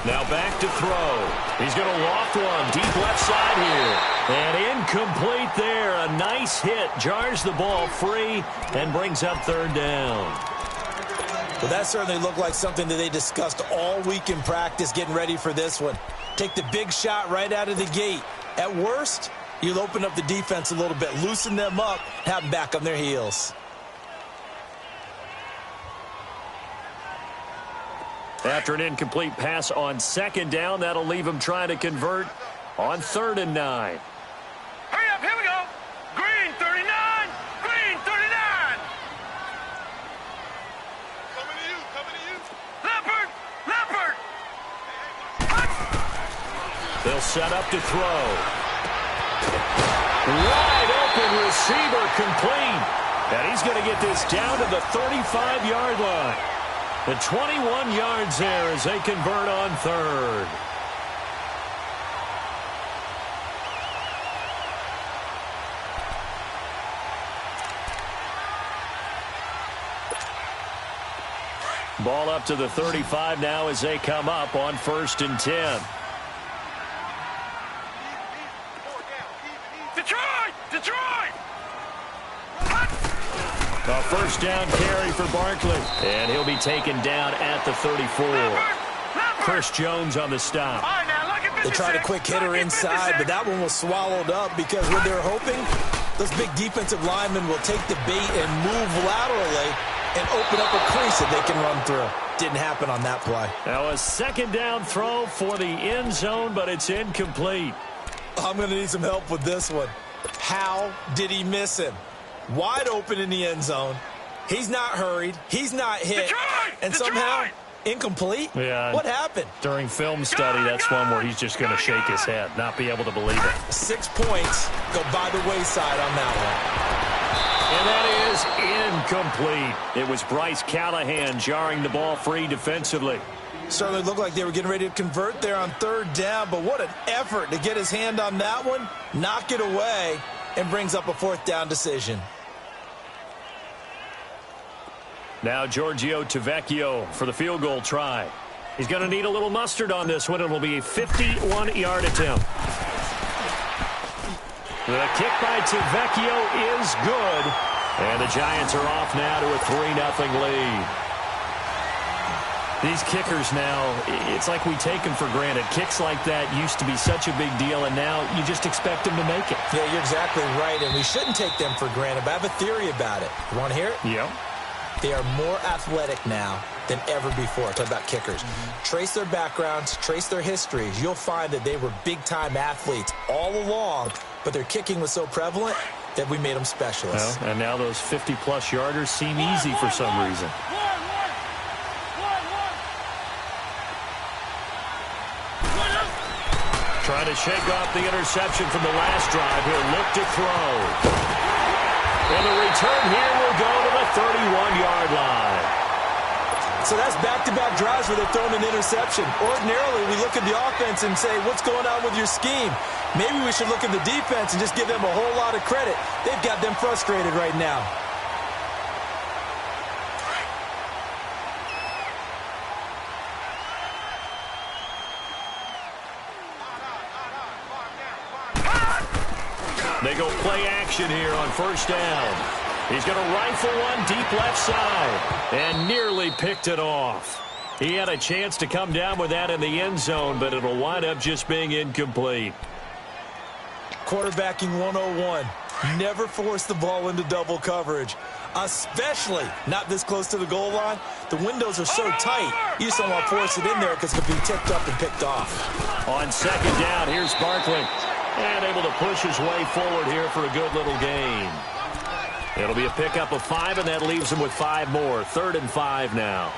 Now back to throw. He's going to loft one deep left side here. And incomplete there. A nice hit. Jars the ball free and brings up third down. Well, that certainly looked like something that they discussed all week in practice getting ready for this one. Take the big shot right out of the gate. At worst, you'll open up the defense a little bit, loosen them up, have them back on their heels. After an incomplete pass on second down, that'll leave him trying to convert on 3rd and 9. Hurry up, here we go. Green 39, green 39. Coming to you, coming to you. Leopard, leopard. They'll set up to throw. Wide open receiver complete. And he's going to get this down to the 35-yard line. The 21 yards there as they convert on 3rd. Ball up to the 35 now as they come up on 1st and 10. Detroit! A first down carry for Barkley. And he'll be taken down at the 34. Chris Jones on the stop. They tried a quick hitter inside, but that one was swallowed up because what they're hoping, those big defensive linemen will take the bait and move laterally and open up a crease that they can run through. Didn't happen on that play. Now a second down throw for the end zone, but it's incomplete. I'm going to need some help with this one. How did he miss him? Wide open in the end zone. He's not hurried. He's not hit. And somehow, incomplete? Yeah. What happened? During film study, that's one where he's just going to shake his head, not be able to believe it. 6 points go by the wayside on that one. And that is incomplete. It was Bryce Callahan jarring the ball free defensively. Certainly looked like they were getting ready to convert there on 3rd down, but what an effort to get his hand on that one, knock it away, and brings up a 4th down decision. Now Giorgio Tavecchio for the field goal try. He's going to need a little mustard on this one. It'll be a 51-yard attempt. The kick by Tavecchio is good. And the Giants are off now to a 3-0 lead. These kickers now, it's like we take them for granted. Kicks like that used to be such a big deal, and now you just expect them to make it. Yeah, you're exactly right, and we shouldn't take them for granted, but I have a theory about it. You want to hear it? Yeah. They are more athletic now than ever before. Talk about kickers. Trace their backgrounds, trace their histories. You'll find that they were big-time athletes all along, but their kicking was so prevalent that we made them specialists. Well, and now those 50-plus yarders seem easy for some reason. Trying to shake off the interception from the last drive. He'll look to throw. And the return here will go to the 31-yard line. So that's back-to-back drives where they've thrown an interception. Ordinarily, we look at the offense and say, what's going on with your scheme? Maybe we should look at the defense and just give them a whole lot of credit. They've got them frustrated right now. They go play action here on 1st down. He's going to rifle one deep left side and nearly picked it off. He had a chance to come down with that in the end zone, but it'll wind up just being incomplete. Quarterbacking 101. Never force the ball into double coverage, especially not this close to the goal line. The windows are so tight, you just don't want to force it in there because it could be tipped up and picked off. On 2nd down, here's Barkley. And able to push his way forward here for a good little gain. It'll be a pickup of 5, and that leaves him with 5 more. 3rd and 5 now.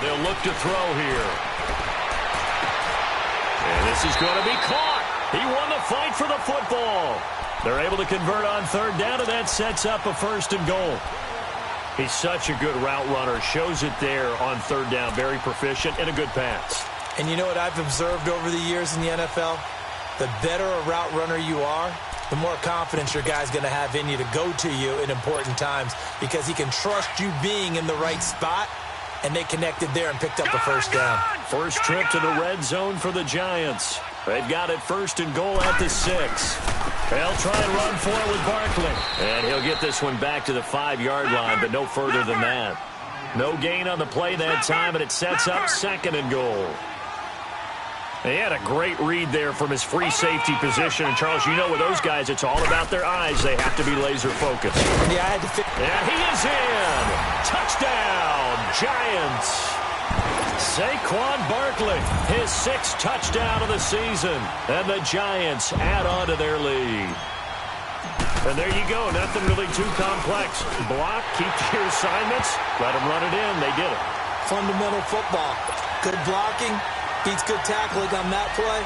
They'll look to throw here. And this is going to be caught. He won the fight for the football. They're able to convert on 3rd down, and that sets up a 1st and goal. He's such a good route runner. Shows it there on third down. Very proficient and a good pass. And you know what I've observed over the years in the NFL? The better a route runner you are, the more confidence your guy's going to have in you to go to you in important times because he can trust you being in the right spot, and they connected there and picked up the first down. First trip to the red zone for the Giants. They've got it first and goal at the 6. They'll try and run for it with Barkley. And he'll get this one back to the 5-yard line, but no further than that. No gain on the play that time, and it sets up second and goal. He had a great read there from his free safety position. And, Charles, you know with those guys, it's all about their eyes. They have to be laser-focused. Yeah, I had to fit. And he is in. Touchdown, Giants. Saquon Barkley, his 6th touchdown of the season. And the Giants add on to their lead. And there you go. Nothing really too complex. Block, keep your assignments, let them run it in. They did it. Fundamental football. Good blocking. Beats good tackling on that play.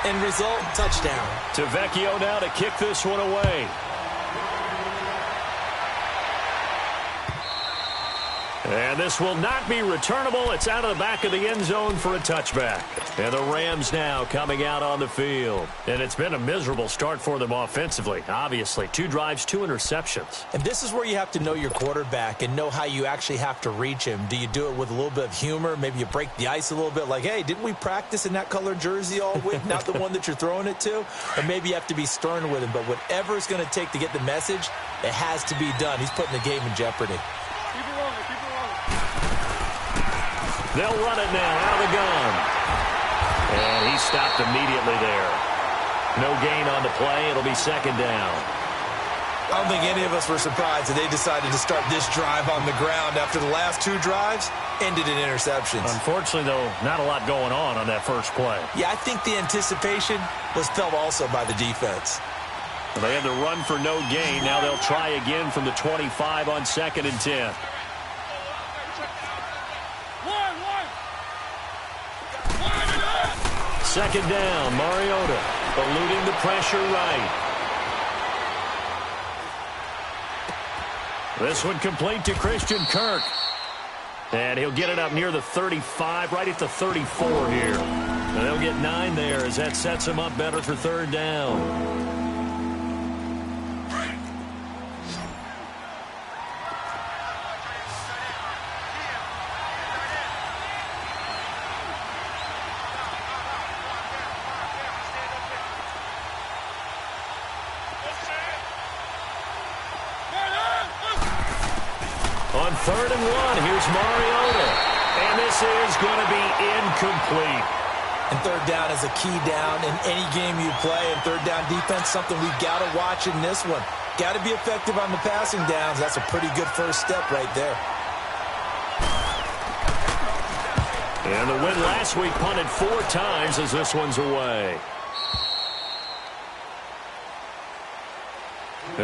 End result, touchdown. Tavecchio now to kick this one away. And this will not be returnable. It's out of the back of the end zone for a touchback. And the Rams now coming out on the field. And it's been a miserable start for them offensively. Obviously, 2 drives, 2 interceptions. And this is where you have to know your quarterback and know how you actually have to reach him. Do you do it with a little bit of humor? Maybe you break the ice a little bit like, hey, didn't we practice in that color jersey all week? Not the one that you're throwing it to? Or maybe you have to be stern with him. But whatever it's going to take to get the message, it has to be done. He's putting the game in jeopardy. They'll run it now out of the gun. And he stopped immediately there. No gain on the play. It'll be second down. I don't think any of us were surprised that they decided to start this drive on the ground after the last 2 drives ended in interceptions. Unfortunately, though, not a lot going on that first play. Yeah, I think the anticipation was felt also by the defense. Well, they had to run for no gain. Now they'll try again from the 25 on 2nd and 10. Second down, Mariota eluding the pressure right. This one complete to Christian Kirk. And he'll get it up near the 35, right at the 34 here. And they'll get 9 there as that sets him up better for third down. On 3rd and 1, here's Mariota. And this is going to be incomplete. And third down is a key down in any game you play. And third down defense, something we've got to watch in this one. Got to be effective on the passing downs. That's a pretty good first step right there. And the win last week punted 4 times as this one's away.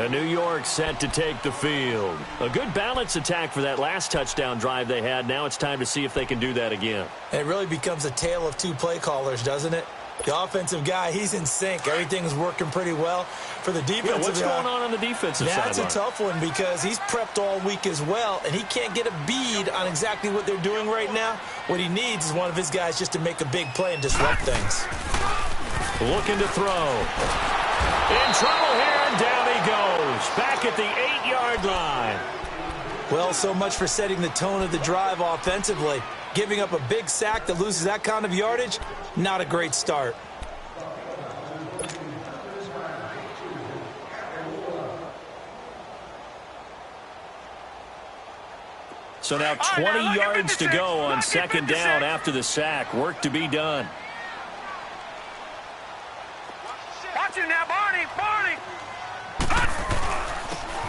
New York set to take the field. A good balance attack for that last touchdown drive they had. Now it's time to see if they can do that again. It really becomes a tale of 2 play callers, doesn't it? The offensive guy, he's in sync. Everything's working pretty well. For the defensive what's going on the defensive side? That's a tough one because he's prepped all week as well, and he can't get a bead on exactly what they're doing right now. What he needs is one of his guys just to make a big play and disrupt things. Looking to throw. In trouble here, and down he goes. Back at the 8-yard line. Well, so much for setting the tone of the drive offensively. Giving up a big sack that loses that kind of yardage, not a great start. So now 20 yards to go on 2nd down after the sack. Work to be done. Watch it now, Barney. Barney.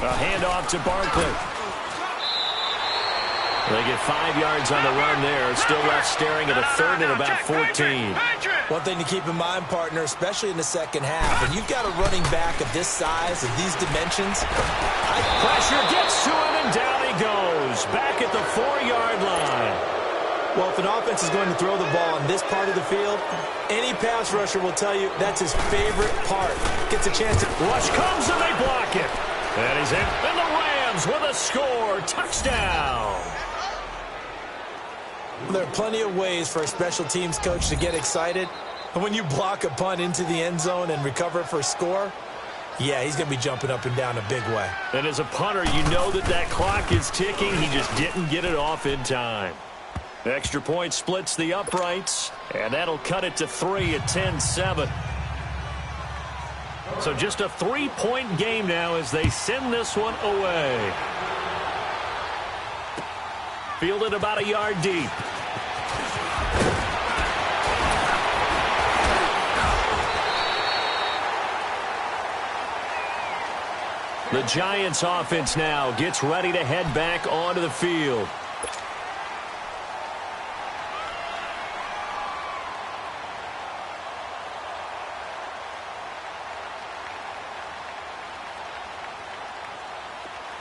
A handoff to Barkley. They get 5 yards on the run there. Still left staring at a 3rd and about 14. One thing to keep in mind, partner, especially in the second half, when you've got a running back of this size, of these dimensions. Pressure gets to him, and down he goes. Back at the 4-yard line. Well, if an offense is going to throw the ball on this part of the field, any pass rusher will tell you that's his favorite part. Gets a chance to... Rush comes, and they block it. And he's in. And the Rams Rams with a score. Touchdown. There are plenty of ways for a special teams coach to get excited. And when you block a punt into the end zone and recover for a score, yeah, he's going to be jumping up and down a big way. And as a punter, you know that clock is ticking. He just didn't get it off in time. The extra point splits the uprights, and that'll cut it to 3 at 10-7. So just a 3-point game now as they send this one away. Fielded about a yard deep. The Giants offense now gets ready to head back onto the field.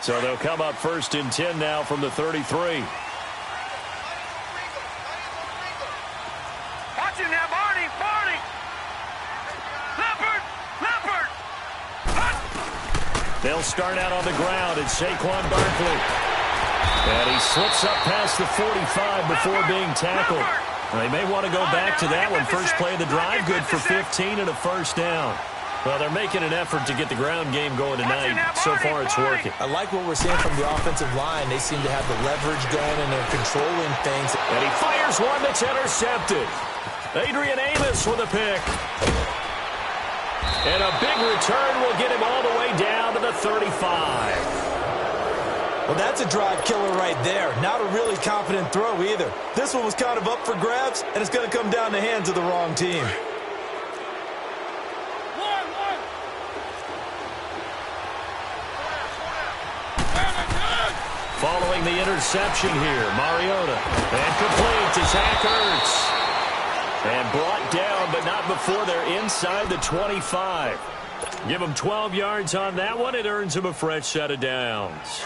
So they'll come up 1st and 10 now from the 33. Watch it now, Barney. Leopard. They'll start out on the ground. It's Saquon Barkley. And he slips up past the 45 before being tackled. They may want to go back to that one. First play of the drive, good for 15 and a first down. Well, they're making an effort to get the ground game going tonight. So far, it's working. I like what we're seeing from the offensive line. They seem to have the leverage going, and they're controlling things. And he fires one that's intercepted. Adrian Amos with a pick. And a big return will get him all the way down to the 35. Well, that's a drive killer right there. Not a really confident throw either. This one was kind of up for grabs, and it's going to come down the hands of the wrong team. Following the interception here, Mariota. And complete to Zach Ertz. And brought down, but not before they're inside the 25. Give him 12 yards on that one. It earns him a fresh set of downs.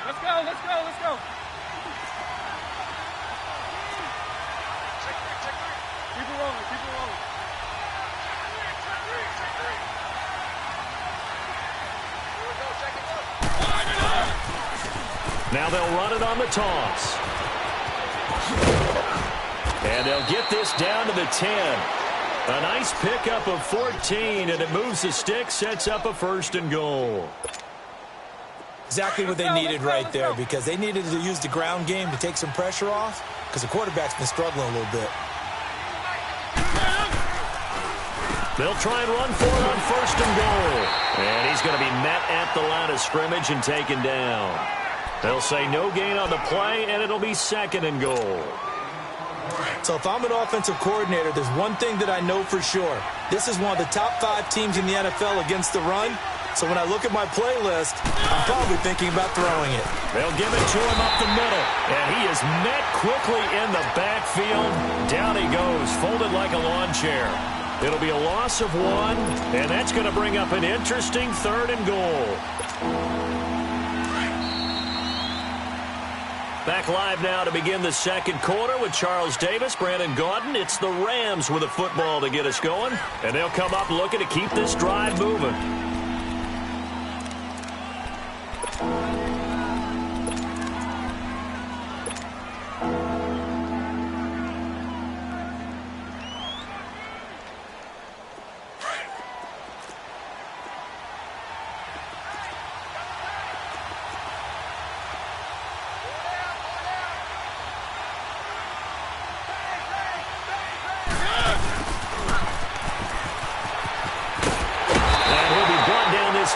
Let's go. Keep it rolling. Now they'll run it on the toss. And they'll get this down to the 10. A nice pickup of 14, and it moves the stick, sets up a 1st and goal. Exactly what they needed right there, because they needed to use the ground game to take some pressure off, because the quarterback's been struggling a little bit. They'll try and run for it on 1st and goal. And he's going to be met at the line of scrimmage and taken down. They'll say no gain on the play, and it'll be 2nd and goal. So if I'm an offensive coordinator, there's one thing that I know for sure. This is one of the top 5 teams in the NFL against the run. So when I look at my playlist, I'm probably thinking about throwing it. They'll give it to him up the middle. And he is met quickly in the backfield. Down he goes, folded like a lawn chair. It'll be a loss of 1, and that's going to bring up an interesting 3rd and goal. Back live now to begin the 2nd quarter with Charles Davis, Brandon Gaudin. It's the Rams with a football to get us going, and they'll come up looking to keep this drive moving.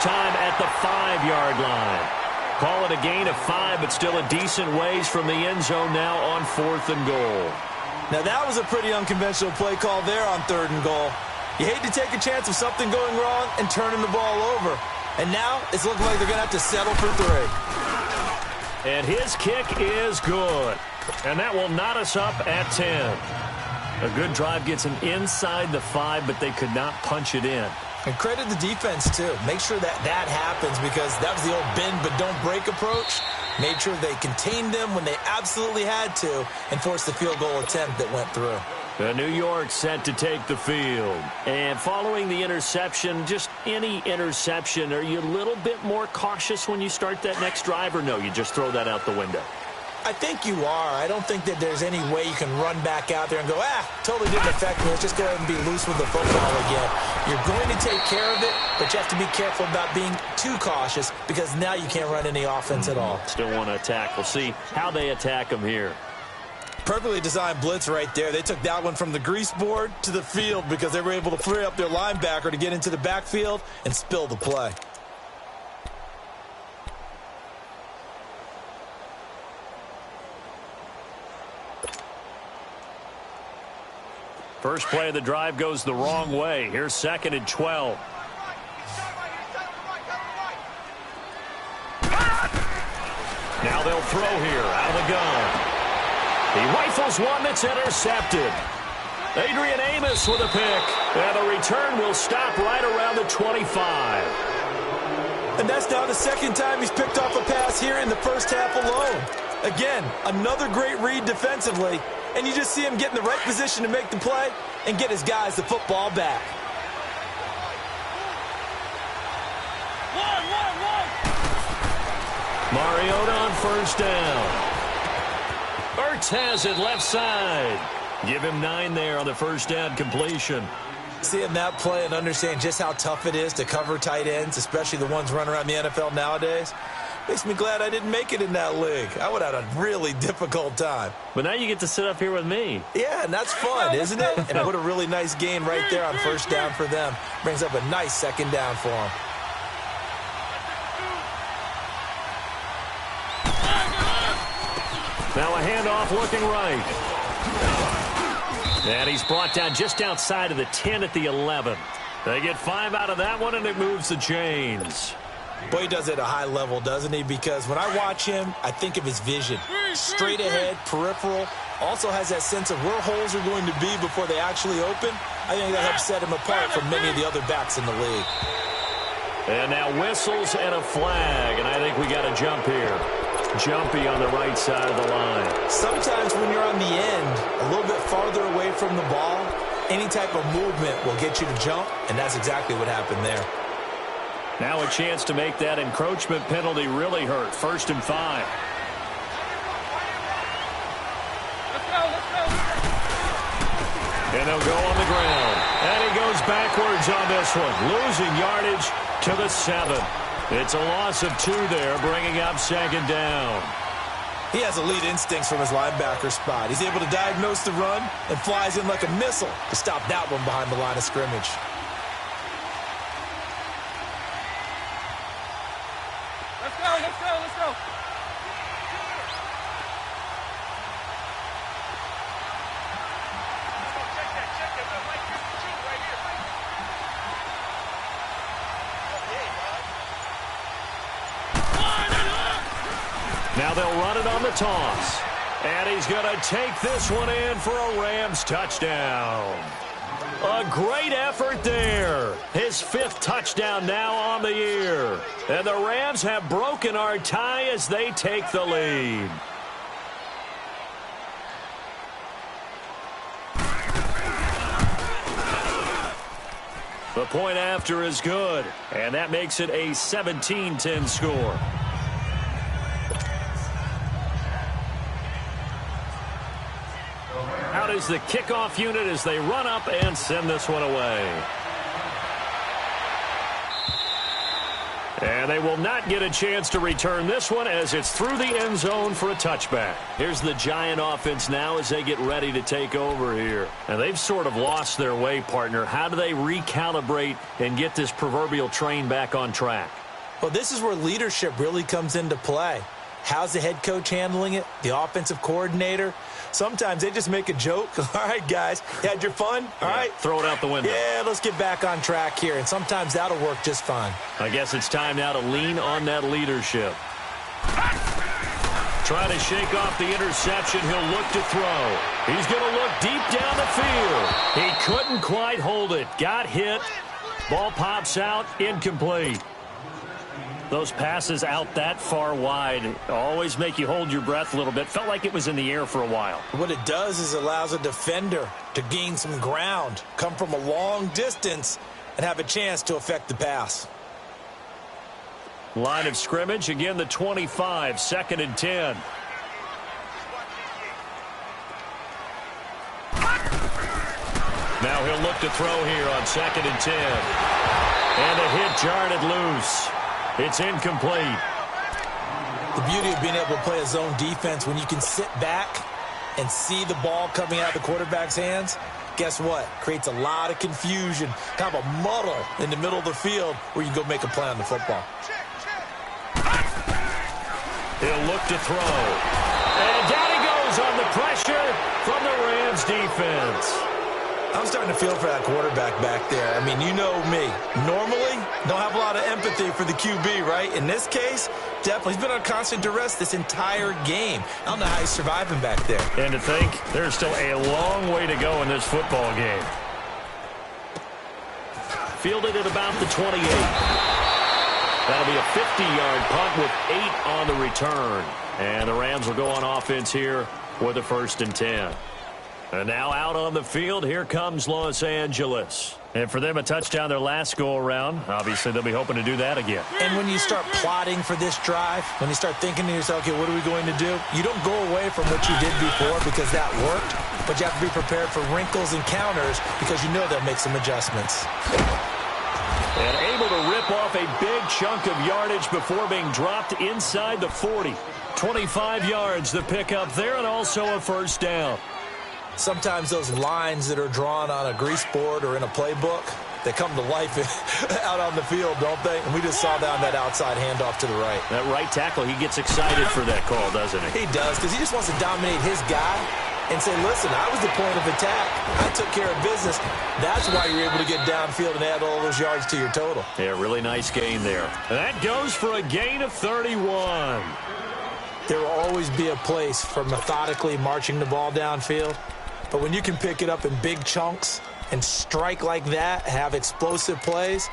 Time at the 5-yard line. Call it a gain of 5, but still a decent ways from the end zone now on 4th and goal. Now that was a pretty unconventional play call there on 3rd and goal. You hate to take a chance of something going wrong and turning the ball over. And now it's looking like they're going to have to settle for 3. And his kick is good. And that will knot us up at 10. A good drive gets him inside the 5, but they could not punch it in. And credit the defense, too. Make sure that happens, because that was the old bend but don't break approach. Made sure they contained them when they absolutely had to and forced the field goal attempt that went through. New York set to take the field. And following the interception, just any interception, are you a little bit more cautious when you start that next drive, or no, you just throw that out the window? I think you are. I don't think that there's any way you can run back out there and go, totally didn't affect me. Let's just go ahead and be loose with the football again. You're going to take care of it, but you have to be careful about being too cautious because now you can't run any offense at all. Still want to attack. We'll see how they attack them here. Perfectly designed blitz right there. They took that one from the grease board to the field because they were able to free up their linebacker to get into the backfield and spill the play. First play of the drive goes the wrong way. Here's 2nd and 12. Now they'll throw here out of the gun. He rifles one that's intercepted. Adrian Amos with a pick. And the return will stop right around the 25. And that's now the second time he's picked off a pass here in the first half alone. Again, another great read defensively. And you just see him get in the right position to make the play and get his guys the football back. Mariota on first down. Ertz has it left side. Give him 9 there on the first down completion. Seeing that play and understand just how tough it is to cover tight ends, especially the ones running around the NFL nowadays, makes me glad I didn't make it in that league. I would have had a really difficult time. But now you get to sit up here with me. Yeah, and that's fun, isn't it? And put a really nice gain right there on first down for them. Brings up a nice second down for them. Now a handoff looking right. And he's brought down just outside of the 10 at the 11. They get 5 out of that one, and it moves the chains. Boy, he does it at a high level, doesn't he? Because when I watch him, I think of his vision. Straight ahead, peripheral. Also has that sense of where holes are going to be before they actually open. I think that helps set him apart from many of the other backs in the league. And now whistles and a flag, and I think we got a jump here. Jumpy on the right side of the line. Sometimes when you're on the end, a little bit farther away from the ball, any type of movement will get you to jump, and that's exactly what happened there. Now a chance to make that encroachment penalty really hurt. 1st and 5. And they'll go on the ground. And he goes backwards on this one, losing yardage to the 7. It's a loss of 2 there, bringing up 2nd down. He has elite instincts from his linebacker spot. He's able to diagnose the run and flies in like a missile to stop that one behind the line of scrimmage. Let's go, let's go, let's go. Now they'll run it on the toss. And he's going to take this one in for a Rams touchdown. A great effort there. His 5th touchdown now on the year. And the Rams have broken our tie as they take the lead. The point after is good. And that makes it a 17-10 score. Out is the kickoff unit as they run up and send this one away. And they will not get a chance to return this one as it's through the end zone for a touchback. Here's the Giant offense now as they get ready to take over here. And they've sort of lost their way, partner. How do they recalibrate and get this proverbial train back on track? Well, this is where leadership really comes into play. How's the head coach handling it? The offensive coordinator? Sometimes they just make a joke. All right, guys, you had your fun? All right. Throw it out the window. Yeah, let's get back on track here. And sometimes that'll work just fine. I guess it's time now to lean on that leadership. Trying to shake off the interception. He'll look to throw. He's going to look deep down the field. He couldn't quite hold it. Got hit. Ball pops out. Incomplete. Those passes out that far wide always make you hold your breath a little bit. Felt like it was in the air for a while. What it does is allows a defender to gain some ground, come from a long distance, and have a chance to affect the pass. Line of scrimmage, again the 25, 2nd and 10. Now he'll look to throw here on 2nd and 10. And a hit jarred it loose. It's incomplete. The beauty of being able to play a zone defense when you can sit back and see the ball coming out of the quarterback's hands, guess what? Creates a lot of confusion, kind of a muddle in the middle of the field where you can go make a play on the football. He'll look to throw. And down he goes on the pressure from the Rams defense. I'm starting to feel for that quarterback back there. I mean, you know me. Normally, don't have a lot of empathy for the QB, right? In this case, definitely. He's been on constant duress this entire game. I don't know how he's surviving back there. And to think, there's still a long way to go in this football game. Fielded at about the 28. That'll be a 50-yard punt with 8 on the return. And the Rams will go on offense here with a 1st and 10. And now out on the field, here comes Los Angeles. And for them, a touchdown their last go-around. Obviously, they'll be hoping to do that again. And when you start plotting for this drive, when you start thinking to yourself, okay, what are we going to do? You don't go away from what you did before because that worked, but you have to be prepared for wrinkles and counters because you know they'll make some adjustments. And able to rip off a big chunk of yardage before being dropped inside the 40. 25 yards the pickup there, and also a 1st down. Sometimes those lines that are drawn on a grease board or in a playbook, they come to life out on the field, don't they? And we just saw that on that outside handoff to the right. That right tackle, he gets excited for that call, doesn't he? He does, because he just wants to dominate his guy and say, listen, I was the point of attack. I took care of business. That's why you're able to get downfield and add all those yards to your total. Yeah, really nice gain there. That goes for a gain of 31. There will always be a place for methodically marching the ball downfield. But when you can pick it up in big chunks and strike like that, have explosive plays,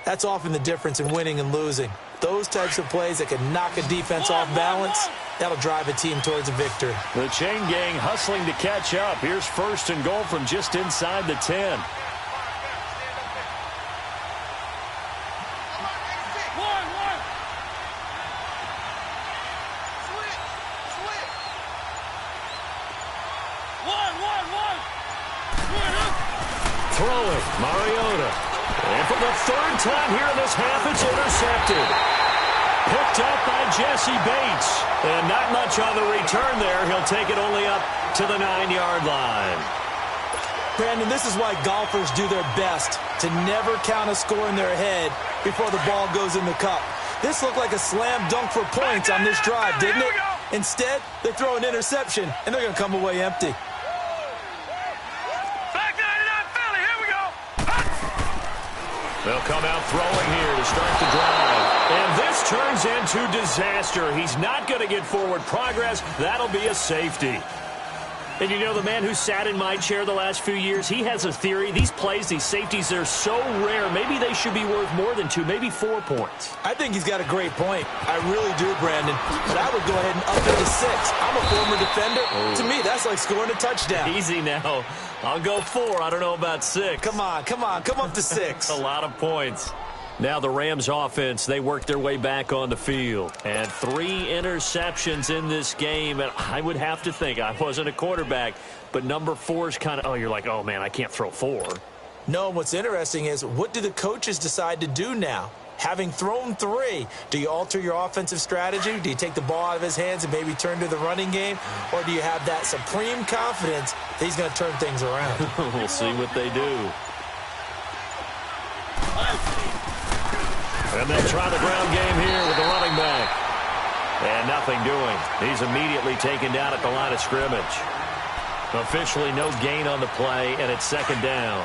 that's often the difference in winning and losing. Those types of plays that can knock a defense off balance, that'll drive a team towards a victory. The chain gang hustling to catch up. Here's 1st and goal from just inside the 10. Throwing, Mariota. And for the 3rd time here in this half, it's intercepted. Picked up by Jesse Bates. And not much on the return there. He'll take it only up to the 9-yard line. Brandon, this is why golfers do their best to never count a score in their head before the ball goes in the cup. This looked like a slam dunk for points on this drive, didn't it? Instead, they throw an interception, and they're going to come away empty. They'll come out throwing here to start the drive. And this turns into disaster. He's not going to get forward progress. That'll be a safety. And you know, the man who sat in my chair the last few years, he has a theory. These plays, these safeties, they're so rare. Maybe they should be worth more than 2, maybe 4 points. I think he's got a great point. I really do, Brandon. But I would go ahead and up it to 6. I'm a former defender. Oh. To me, that's like scoring a touchdown. Easy now. I'll go 4. I don't know about 6. Come on. Come up to 6. A lot of points. Now the Rams offense, they work their way back on the field. And 3 interceptions in this game. And I would have to think, I wasn't a quarterback, but number 4 is kind of, oh, you're like, oh, man, I can't throw 4. No, what's interesting is, what do the coaches decide to do now? Having thrown 3, do you alter your offensive strategy? Do you take the ball out of his hands and maybe turn to the running game? Or do you have that supreme confidence that he's going to turn things around? We'll see what they do. And they'll try the ground game here with the running back. And nothing doing. He's immediately taken down at the line of scrimmage. Officially no gain on the play, and it's 2nd down.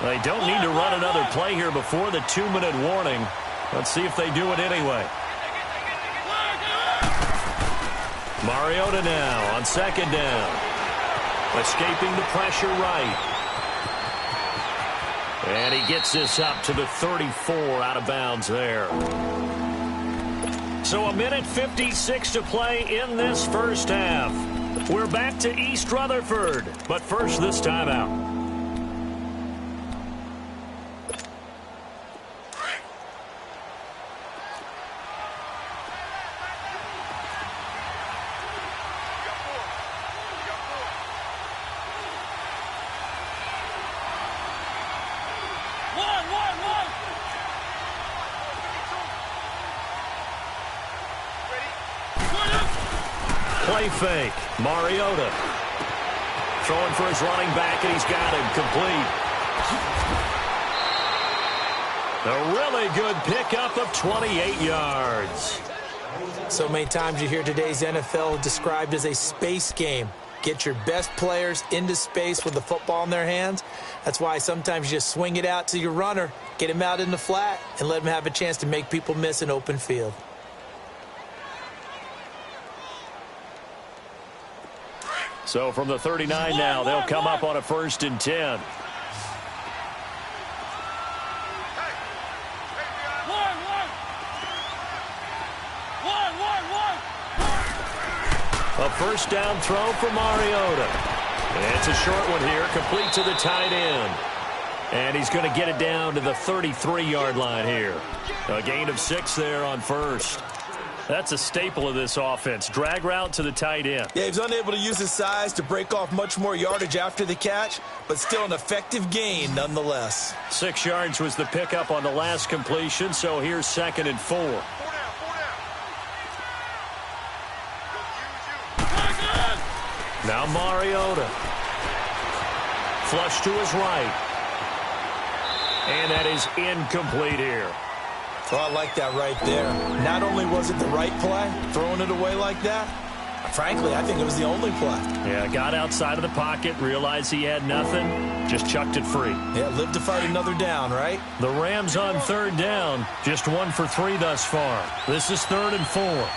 They don't need to run another play here before the 2-minute warning. Let's see if they do it anyway. Mariota now on 2nd down. Escaping the pressure right. And he gets this up to the 34 out of bounds there. So 1:56 to play in this first half. We're back to East Rutherford, but first this timeout. Play fake. Mariota. Throwing for his running back, and he's got him complete. A really good pickup of 28 yards. So many times you hear today's NFL described as a space game. Get your best players into space with the football in their hands. That's why sometimes you just swing it out to your runner, get him out in the flat, and let him have a chance to make people miss an open field. So from the 39 now, they'll come up on a 1st and 10. A first down throw for Mariota. And it's a short one here, complete to the tight end. And he's going to get it down to the 33-yard line here. A gain of 6 there on first. That's a staple of this offense. Drag route to the tight end. Yeah, he was unable to use his size to break off much more yardage after the catch, but still an effective gain nonetheless. 6 yards was the pickup on the last completion, so here's 2nd and 4. Now Mariota. Flush to his right. And that is incomplete here. Well, I like that right there. Not only was it the right play, throwing it away like that, frankly, I think it was the only play. Yeah, got outside of the pocket, realized he had nothing, just chucked it free. Yeah, live to fight another down, right? The Rams on 3rd down, just 1 for 3 thus far. This is 3rd and 4.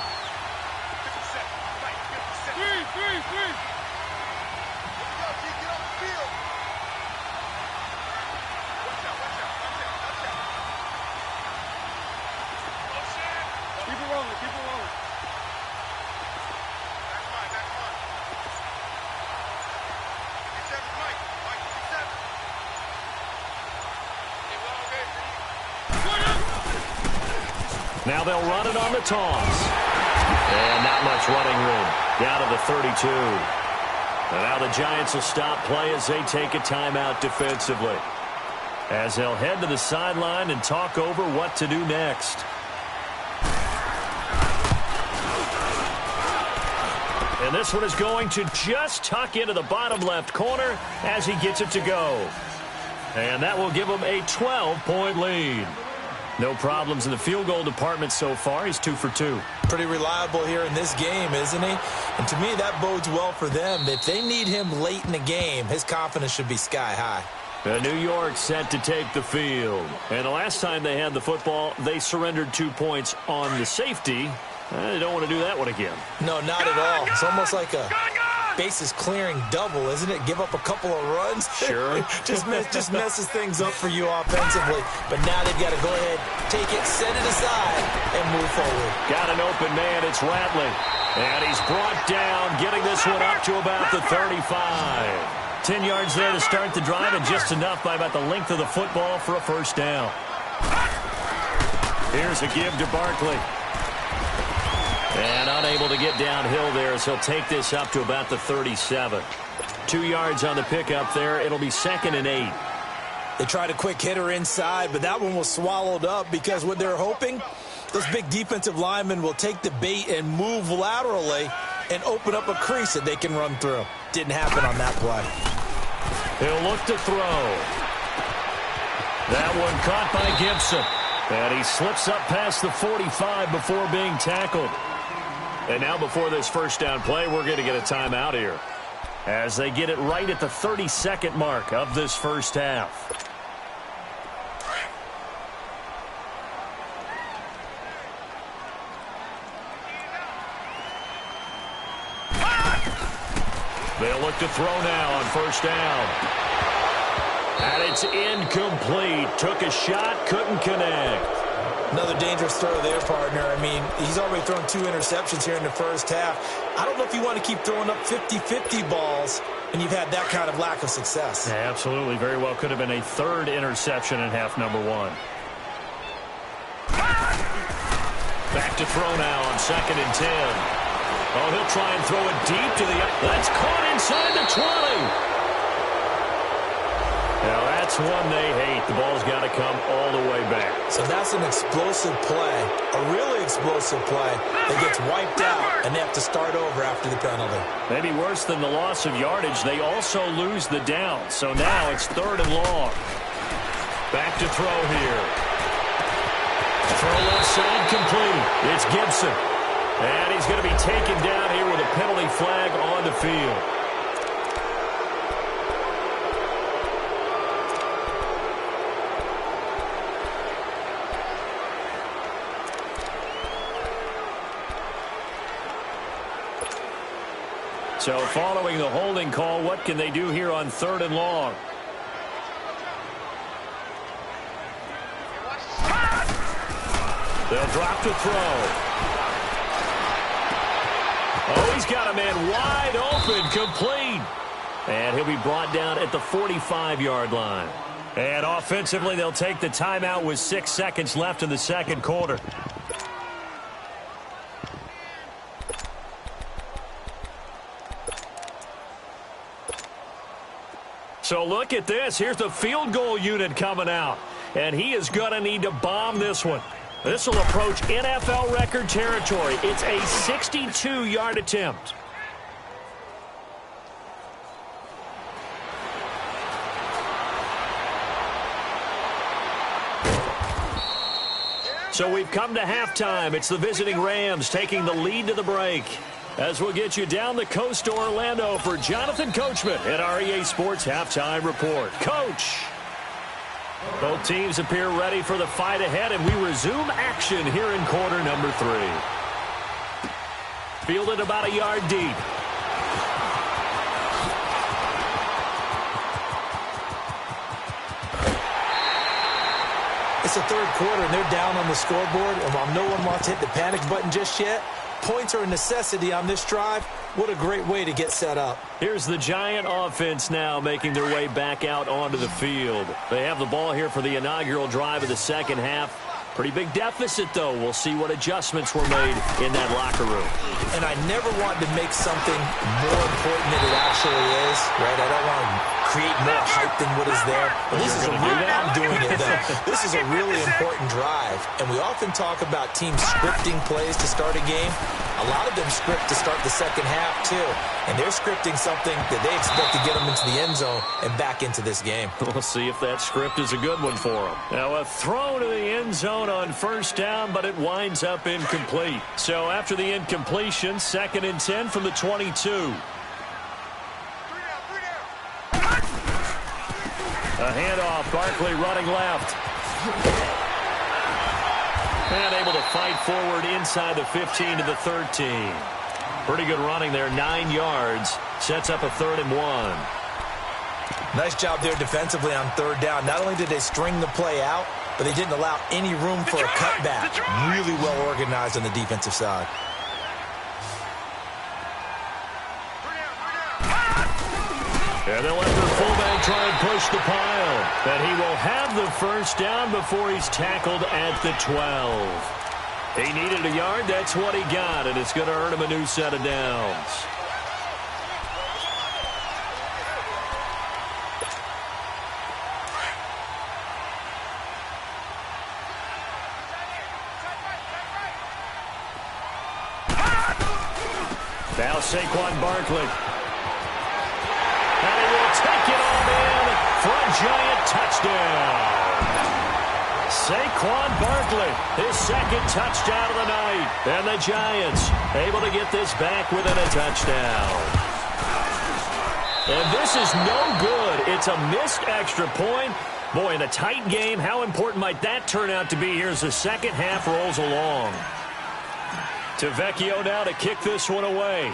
Now they'll run it on the toss. And not much running room. Down to the 32. And now the Giants will stop play as they take a timeout defensively. As they'll head to the sideline and talk over what to do next. And this one is going to just tuck into the bottom left corner as he gets it to go. And that will give him a 12-point lead. No problems in the field goal department so far. He's 2 for 2. Pretty reliable here in this game, isn't he? And to me, that bodes well for them. If they need him late in the game, his confidence should be sky high. New York set to take the field. And the last time they had the football, they surrendered 2 points on the safety. They don't want to do that one again. No, not at all. It's almost like a bases clearing double, isn't it? Give up a couple of runs. Sure. just messes things up for you offensively. But now they've got to go ahead, take it, set it aside, and move forward. Got an open man. It's Ratley. And he's brought down, getting this one up to about the 35. 10 yards there to start the drive, and just enough by about the length of the football for a first down. Here's a give to Barkley. And unable to get downhill there as he'll take this up to about the 37. 2 yards on the pickup there. It'll be 2nd and 8. They tried a quick hitter inside, but that one was swallowed up because what they're hoping, those big defensive linemen will take the bait and move laterally and open up a crease that they can run through. Didn't happen on that play. He'll look to throw. That one caught by Gibson. And he slips up past the 45 before being tackled. And now before this first down play, we're going to get a timeout here as they get it right at the 32nd mark of this first half. They'll look to throw now on first down. And it's incomplete. Took a shot, couldn't connect. Another dangerous throw there, partner. I mean, he's already thrown 2 interceptions here in the first half. I don't know if you want to keep throwing up 50-50 balls when you've had that kind of lack of success. Yeah, absolutely. Very well could have been a 3rd interception in half number 1. Back to throw now on 2nd and 10. Oh, he'll try and throw it deep to the... That's caught inside the 20. Now, that's one they hate. The ball's got to come all the way back. So that's an explosive play, a really explosive play that gets wiped out, and they have to start over after the penalty. Maybe worse than the loss of yardage, they also lose the down. So now it's 3rd and long. Back to throw here. Throw left side complete. It's Gibson. And he's going to be taken down here with a penalty flag on the field. So following the holding call, what can they do here on 3rd and long? They'll drop to throw. Oh, he's got a man wide open, complete. And he'll be brought down at the 45-yard line. And offensively, they'll take the timeout with 6 seconds left in the 2nd quarter. So look at this. Here's the field goal unit coming out. And he is going to need to bomb this one. This will approach NFL record territory. It's a 62-yard attempt. So we've come to halftime. It's the visiting Rams taking the lead to the break. As we'll get you down the coast to Orlando for Jonathan Coachman at our EA Sports Halftime Report. Coach! Both teams appear ready for the fight ahead, and we resume action here in quarter number 3. Fielded about a yard deep. It's the 3rd quarter, and they're down on the scoreboard, and while no one wants to hit the panic button just yet, points are a necessity on this drive. What a great way to get set up. Here's the Giant offense now making their way back out onto the field. They have the ball here for the inaugural drive of the 2nd half. Pretty big deficit, though. We'll see what adjustments were made in that locker room. And I never want to make something more important than it actually is, right? I don't want to create more hype than what is there. But this is I'm doing it, though. This is a really important drive. And we often talk about teams scripting plays to start a game. A lot of them script to start the 2nd half, too. And they're scripting something that they expect to get them into the end zone and back into this game. We'll see if that script is a good one for them. Now, a throw to the end zone on 1st down, but it winds up incomplete. So after the incompletion, 2nd and 10 from the 22. A handoff, Barkley running left. And able to fight forward inside the 15 to the 13. Pretty good running there, 9 yards. Sets up a 3rd and 1. Nice job there defensively on 3rd down. Not only did they string the play out, but they didn't allow any room for a cutback. Really well organized on the defensive side. And they'll let the fullback try and push the pile. But he will have the 1st down before he's tackled at the 12. He needed a yard. That's what he got, and it's going to earn him a new set of downs. Now Saquon Barkley. And he will take it all in for a Giant touchdown. Saquon Barkley, his 2nd touchdown of the night. And the Giants able to get this back within a touchdown. And this is no good. It's a missed extra point. Boy, in a tight game, how important might that turn out to be here as the 2nd half rolls along. Tavecchio now to kick this one away.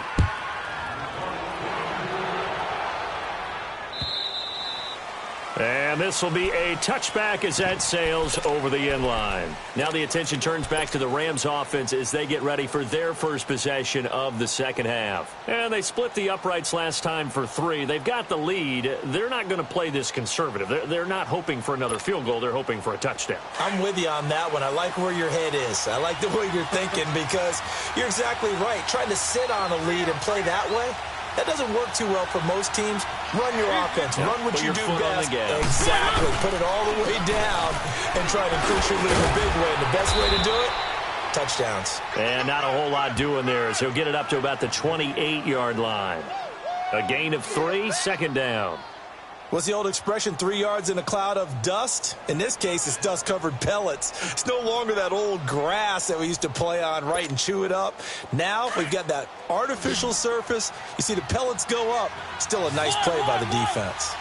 And this will be a touchback as that sails over the end line. Now the attention turns back to the Rams offense as they get ready for their first possession of the second half. And they split the uprights last time for 3. They've got the lead. They're not going to play this conservative. They're not hoping for another field goal. They're hoping for a touchdown. I'm with you on that one. I like where your head is. I like the way you're thinking because you're exactly right. Trying to sit on a lead and play that way, that doesn't work too well for most teams. Run your offense. Yep. Run what Put you your do foot on best. the gas. Exactly. Put it all the way down and try to increase your lead in a big way. And the best way to do it, touchdowns. And not a whole lot doing there, so he'll get it up to about the 28-yard line. A gain of 3, second down. What's the old expression, 3 yards in a cloud of dust? In this case, it's dust-covered pellets. It's no longer that old grass that we used to play on, right, and chew it up. Now we've got that artificial surface. You see the pellets go up. Still a nice play by the defense.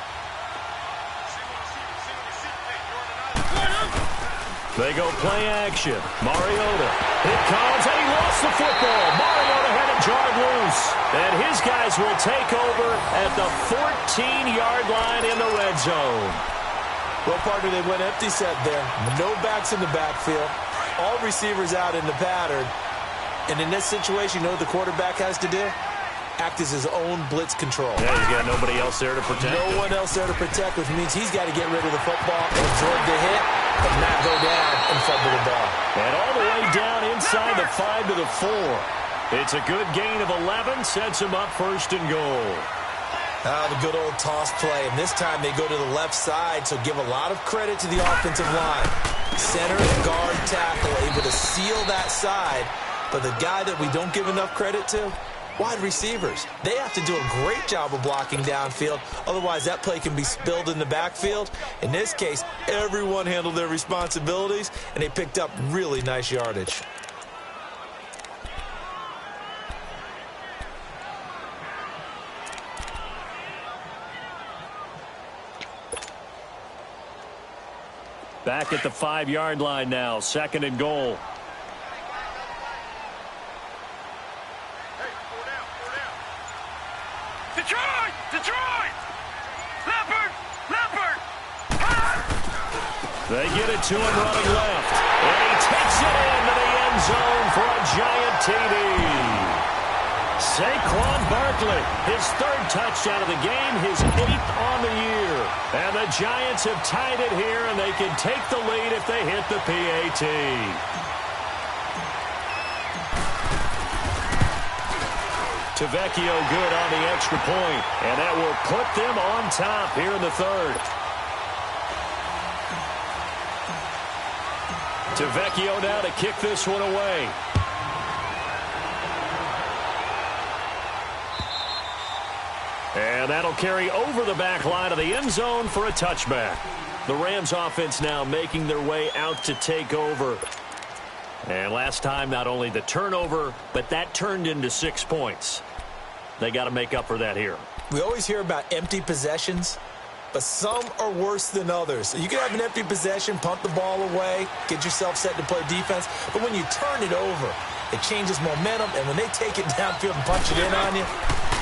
They go play action. Mariota. It comes, and he lost the football. Mariota had it jarred loose. And his guys will take over at the 14-yard line in the red zone. Well, partner, they went empty set there. No backs in the backfield. All receivers out in the pattern. And in this situation, you know what the quarterback has to do? Act as his own blitz control. Yeah, he's got nobody else there to protect. No one else there to protect, which means he's got to get rid of the football and absorb the hit and not go down and fumble the ball. And all the way down inside the 5 to the 4. It's a good gain of 11, sets him up first and goal. The good old toss play, and this time they go to the left side, so give a lot of credit to the offensive line. Center, guard, tackle, able to seal that side, but the guy that we don't give enough credit to, wide receivers. They have to do a great job of blocking downfield. Otherwise, that play can be spilled in the backfield. In this case, everyone handled their responsibilities, and they picked up really nice yardage. Back at the 5-yard line now, second and goal. Detroit! Detroit! Leopard! Leopard! They get it to him running left. And he takes it into the end zone for a giant TD. Saquon Barkley, his 3rd touchdown of the game, his 8th on the year. And the Giants have tied it here, and they can take the lead if they hit the PAT. Tavecchio good on the extra point, and that will put them on top here in the 3rd. Tavecchio now to kick this one away. And that'll carry over the back line of the end zone for a touchback. The Rams offense now making their way out to take over. And last time, not only the turnover, but that turned into 6 points. They got to make up for that here. We always hear about empty possessions, but some are worse than others. You can have an empty possession, punt the ball away, get yourself set to play defense, but when you turn it over, it changes momentum, and when they take it downfield and punch it in on you,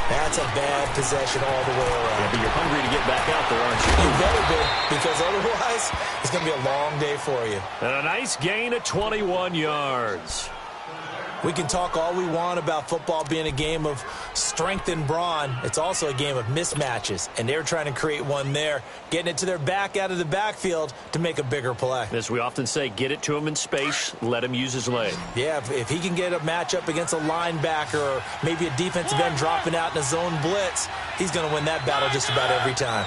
that's a bad possession all the way around. Yeah, but you're hungry to get back out there, aren't you? You better be, because otherwise, it's going to be a long day for you. And a nice gain of 21 yards. We can talk all we want about football being a game of strength and brawn. It's also a game of mismatches, and they're trying to create one there, getting it to their back out of the backfield to make a bigger play. As we often say, get it to him in space, let him use his leg. Yeah, if he can get a matchup against a linebacker or maybe a defensive end dropping out in a zone blitz, he's going to win that battle just about every time.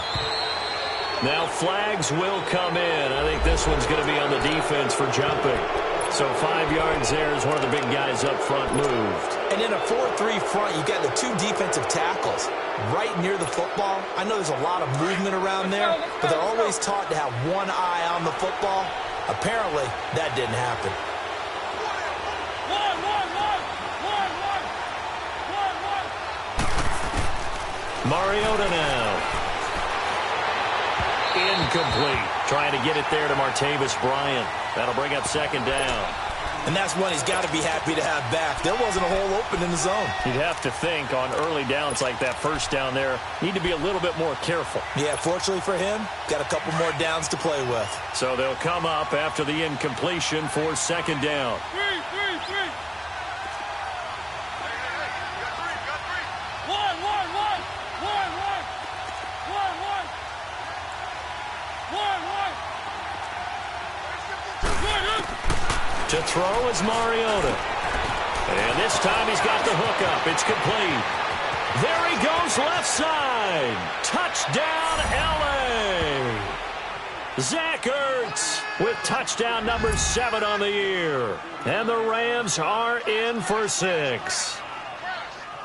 Now flags will come in. I think this one's going to be on the defense for jumping. So 5 yards there as one of the big guys up front moved. And in a 4-3 front, you've got the 2 defensive tackles right near the football. I know there's a lot of movement around there, but they're always taught to have one eye on the football. Apparently, that didn't happen. Mariota now. Incomplete. Trying to get it there to Martavis Bryant. That'll bring up second down. And that's one he's got to be happy to have back. There wasn't a hole open in the zone. You'd have to think on early downs like that first down there, need to be a little bit more careful. Yeah, fortunately for him, got a couple more downs to play with. So they'll come up after the incompletion for second down. To throw is Mariota. And this time he's got the hook up. It's complete. There he goes left side. Touchdown, L.A. Zach Ertz with touchdown number 7 on the year. And the Rams are in for 6.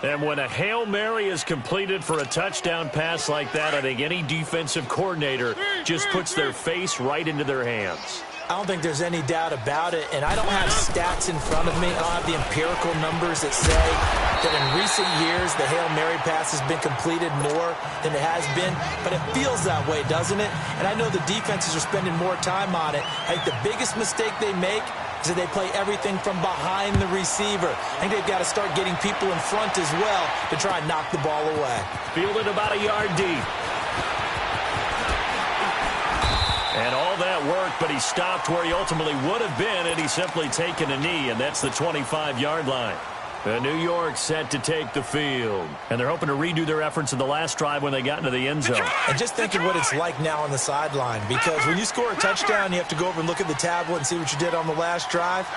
And when a Hail Mary is completed for a touchdown pass like that, I think any defensive coordinator just puts their face right into their hands. I don't think there's any doubt about it, and I don't have stats in front of me. I don't have the empirical numbers that say that in recent years the Hail Mary pass has been completed more than it has been, but it feels that way, doesn't it? And I know the defenses are spending more time on it. I think the biggest mistake they make is that they play everything from behind the receiver. I think they've got to start getting people in front as well to try and knock the ball away. Fielded about a yard deep. And all that worked, but he stopped where he ultimately would have been, and he's simply taken a knee, and that's the 25-yard line. New York set to take the field. And they're hoping to redo their efforts in the last drive when they got into the end zone. And just think of what it's like now on the sideline, because when you score a touchdown, you have to go over and look at the tablet and see what you did on the last drive.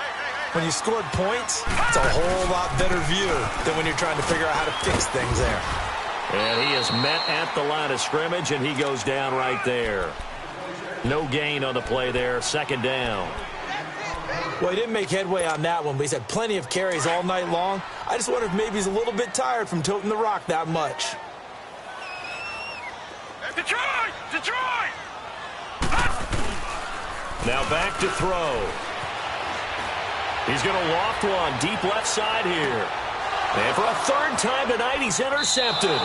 When you scored points, it's a whole lot better view than when you're trying to figure out how to fix things there. And he is met at the line of scrimmage, and he goes down right there. No gain on the play there, second down. Well, he didn't make headway on that one, but he's had plenty of carries all night long. I just wonder if maybe he's a little bit tired from toting the rock that much. Detroit! Detroit! Now back to throw. He's going to loft one deep left side here. And for a third time tonight, he's intercepted.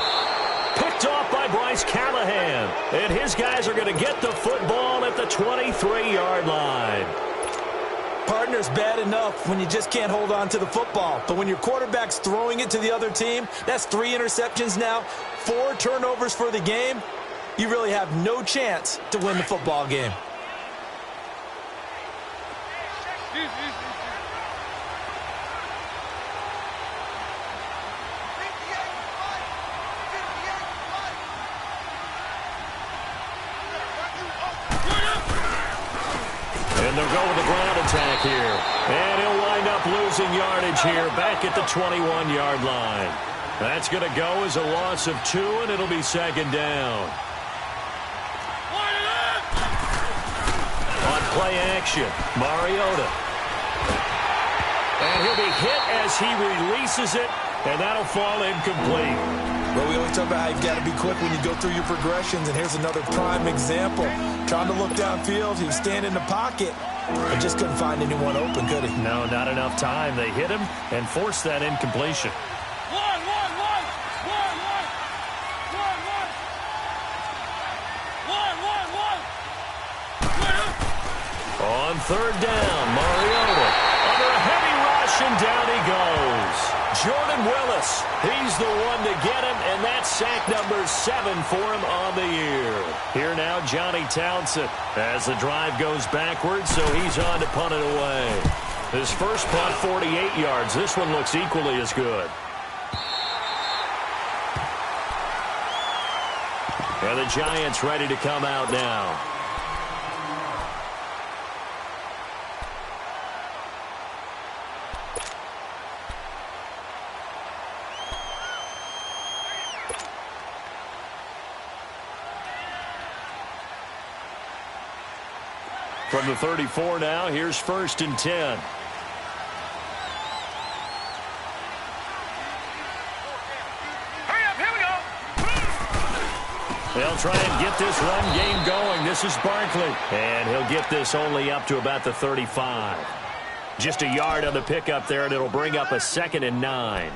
Picked off by Bryce Callahan. And his guys are going to get the football at the 23-yard line. Partner's bad enough when you just can't hold on to the football. But when your quarterback's throwing it to the other team, that's 3 interceptions now, 4 turnovers for the game. You really have no chance to win the football game. And they'll go with the ground attack here. And he'll wind up losing yardage here back at the 21-yard line. That's going to go as a loss of 2, and it'll be second down. On play action, Mariota. And he'll be hit as he releases it, and that'll fall incomplete. Well, we always talk about how you've got to be quick when you go through your progressions, and here's another prime example. Trying to look downfield, he was standing in the pocket, but just couldn't find anyone open, could he? No, not enough time. They hit him and forced that incompletion. On third down, Mariota under a heavy rush, and down he goes. Jordan Willis, he's the one to get him, and that's sack number 7 for him on the year. Here now, Johnny Townsend, as the drive goes backwards, so he's on to punt it away. His first punt, 48 yards. This one looks equally as good. And the Giants ready to come out now. From the 34 now, here's 1st and 10. Hurry up, here we go. They'll try and get this run game going. This is Barkley. And he'll get this only up to about the 35. Just a yard on the pickup there, and it'll bring up a 2nd and 9.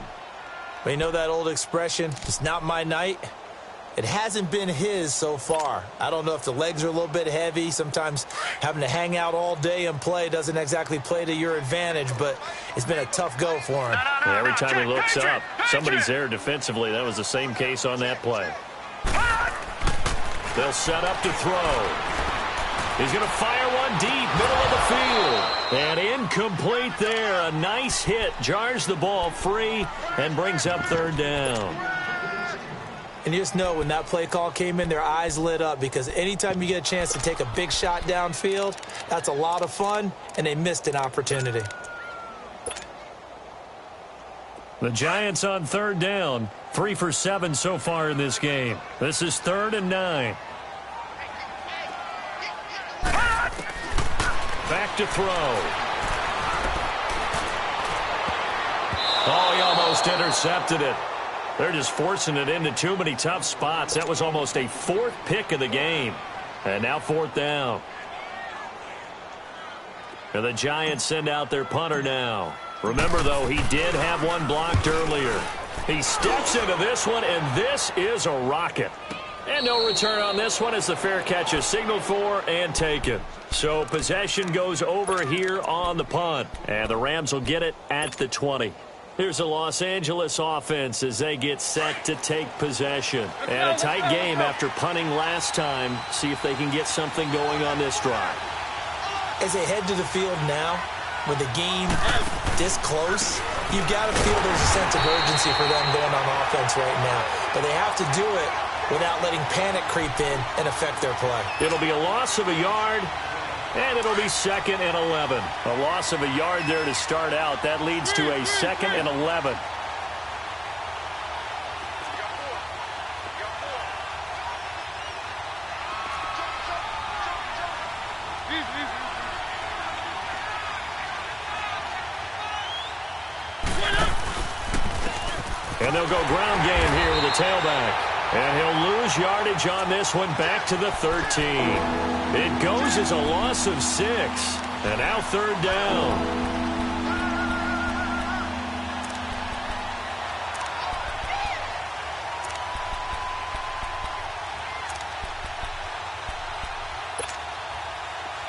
But you know that old expression, it's not my night? It hasn't been his so far. I don't know if the legs are a little bit heavy. Sometimes having to hang out all day and play doesn't exactly play to your advantage, but it's been a tough go for him. Yeah, every time he looks up, somebody's there defensively. That was the same case on that play. They'll set up to throw. He's going to fire one deep, middle of the field. And incomplete there. A nice hit. Jars the ball free and brings up third down. And you just know when that play call came in, their eyes lit up, because anytime you get a chance to take a big shot downfield, that's a lot of fun, and they missed an opportunity. The Giants on third down. 3 for 7 so far in this game. This is 3rd and 9. Back to throw. Oh, he almost intercepted it. They're just forcing it into too many tough spots. That was almost a 4th pick of the game. And now 4th down. And the Giants send out their punter now. Remember, though, he did have one blocked earlier. He steps into this one, and this is a rocket. And no return on this one as the fair catch is signaled for and taken. So possession goes over here on the punt. And the Rams will get it at the 20. Here's the Los Angeles offense as they get set to take possession. And a tight game after punting last time. See if they can get something going on this drive. As they head to the field now, with the game this close, you've got to feel there's a sense of urgency for them going on offense right now. But they have to do it without letting panic creep in and affect their play. It'll be a loss of a yard. And it'll be 2nd and 11. A loss of a yard there to start out. That leads to a 2nd and 11. And they'll go ground game here with a tailback. And he'll lose yardage on this one back to the 13. It goes as a loss of 6. And now 3rd down.